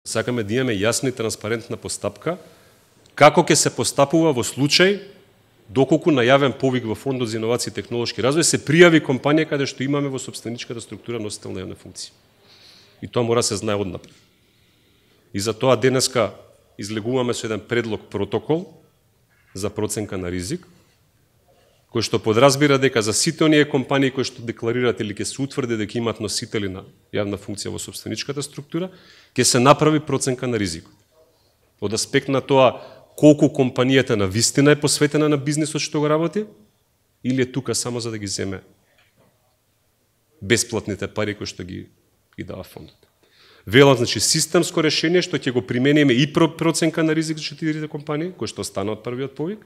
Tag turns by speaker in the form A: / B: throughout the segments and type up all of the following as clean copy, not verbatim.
A: Сакаме да имаме јасна и транспарентна постапка како ќе се постапува во случај доколку најавен повик во Фондот за иновации и технолошки развој се пријави компанија каде што имаме во сопственичката структура носител на јавна функција. И тоа мора да се знае однапред. И за тоа денеска излегуваме со еден предлог протокол за проценка на ризик, кој што подразбира дека за сите оние компании кои што декларираат или ќе се утврди дека имаат носители на јавна функција во сопственичката структура, ќе се направи проценка на ризикот. Од аспект на тоа колку компанијата на вистина е посветена на бизнисот што го работи, или е тука само за да ги земе бесплатните пари кои што ги дава фондот. Велам, значи, системско решение што ќе го примениме и проценка на ризик за 4 компании, кои што остана од првиот повик,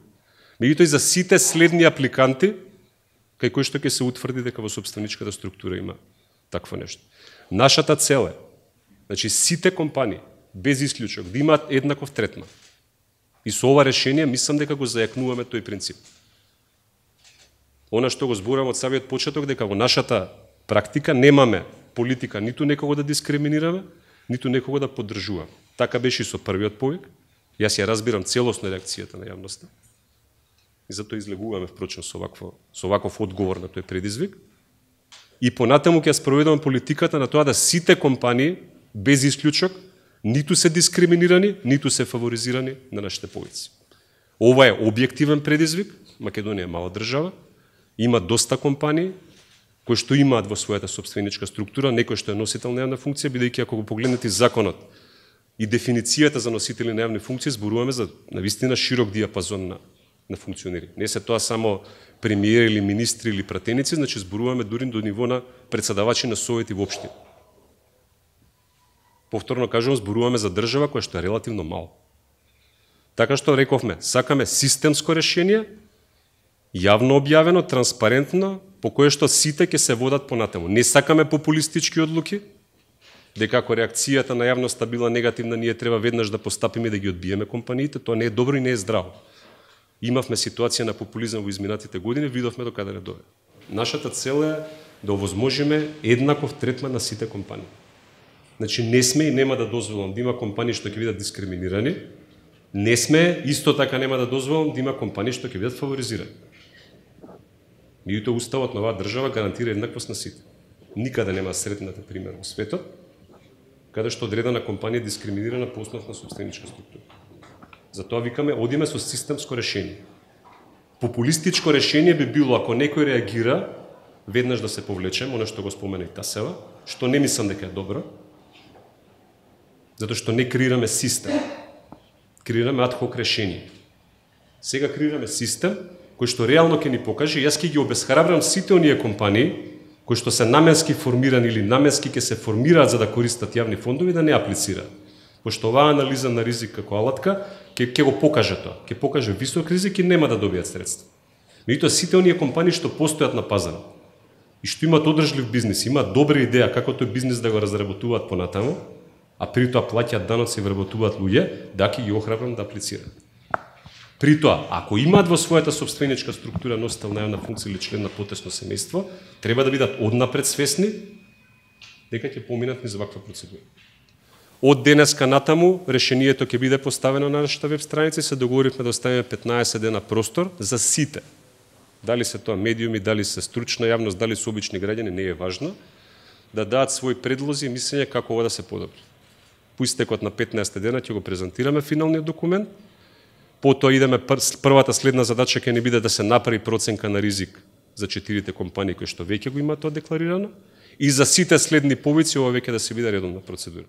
A: меѓутоа и за сите следни апликанти, кај кои што ќе се утврди дека во сопственичката структура има такво нешто. Нашата цел е, значи, сите компании, без исклучок, да имаат еднаков третман. И со ова решение, мислам дека го зајакнуваме тој принцип. Она што го зборувам од самиот почеток, дека во нашата практика немаме политика ниту некого да дискриминираме, ниту некого да поддржуваме. Така беше и со првиот повик. Јас ја разбирам целосно реакцијата на јавноста. И затоа излегуваме, впрочем, со ваков одговор на тој предизвик. И понатаму ќе спроведуваме политиката на тоа да сите компании, без исклучок, ниту се дискриминирани, ниту се фаворизирани на нашите повици. Ова е објективен предизвик. Македонија е мала држава. Има доста компании кои што имаат во својата сопственичка структура некој што е носител на јавна функција, бидејќи ако го погледнете законот и дефиницијата за носители на јавни функции, зборуваме за навистина широк диапазон на функционери. Не се тоа само премиери или министри или пратеници, значи зборуваме дури до ниво на председавачи на совети воопшти. Повторно кажувам, зборуваме за држава која што е релативно мала. Така што рековме, сакаме системско решение, јавно објавено, транспарентно, по кое што сите ќе се водат понатаму. Не сакаме популистички одлуки, дека ако реакцијата на јавноста била негативна, ние треба веднаш да постапиме да ги одбиеме компаниите, тоа не е добро и не е здраво. Имавме ситуација на популизам во изминатите години, видовме до каде не доведе. Нашата цел е да овозможиме еднаков третман на сите компании. Значи не сме и нема да дозволам да има компании што ќе бидат дискриминирани, не сме, исто така нема да дозволам да има компании што ќе бидат фаворизирани. Меѓутоа уставот на оваа држава гарантира еднаквост на сите. Никаде нема сретнате пример во светот каде што одредена компанија е дискриминирана по основа на сопственичка структура. Затоа викаме, одиме со системско решение. Популистичко решение би било ако некој реагира, веднаш да се повлечем, оно што го спомена и Тасева, што не мислам дека е добро, затоа што не креираме систем, креираме адхок решение. Сега креираме систем кој што реално ќе ни покаже, јас ќе ги обесхрабрам сите оние компании кои што се наменски формирани или наменски ќе се формираат за да користат јавни фондови да не аплицираат. Пошто оваа анализа на ризик како алатка ќе го покаже тоа, ќе покаже висок ризик и нема да добијат средства. Меѓутоа сите оние компании што постојат на пазарот и што имаат одржлив бизнис, имаат добра идеја како тој бизнис да го разработуваат понатаму, а при тоа плаќаат даноци и вработуваат луѓе, да ќе ги охрабрам да аплицираат. При тоа, ако имаат во својата сопственичка структура носител на јавна функција или член на потесно семејство, треба да бидат однапред свесни дека ќе поминат низ ваква процедура. Од денеска натаму решението ќе биде поставено на нашата веб страница и се договоривме да оставиме 15 дена простор за сите. Дали се тоа медиуми, дали се стручна јавност, дали се обични граѓани, не е важно, да дадат своји предлози и мислења како ова да се подобри. По истекот на 15 дена ќе го презентираме финалниот документ. Потоа идеме, првата следна задача ќе ни биде да се направи проценка на ризик за 4 компании кои што веќе го имаат тоа декларирано и за сите следни повици ова веќе да се биде редовна процедура.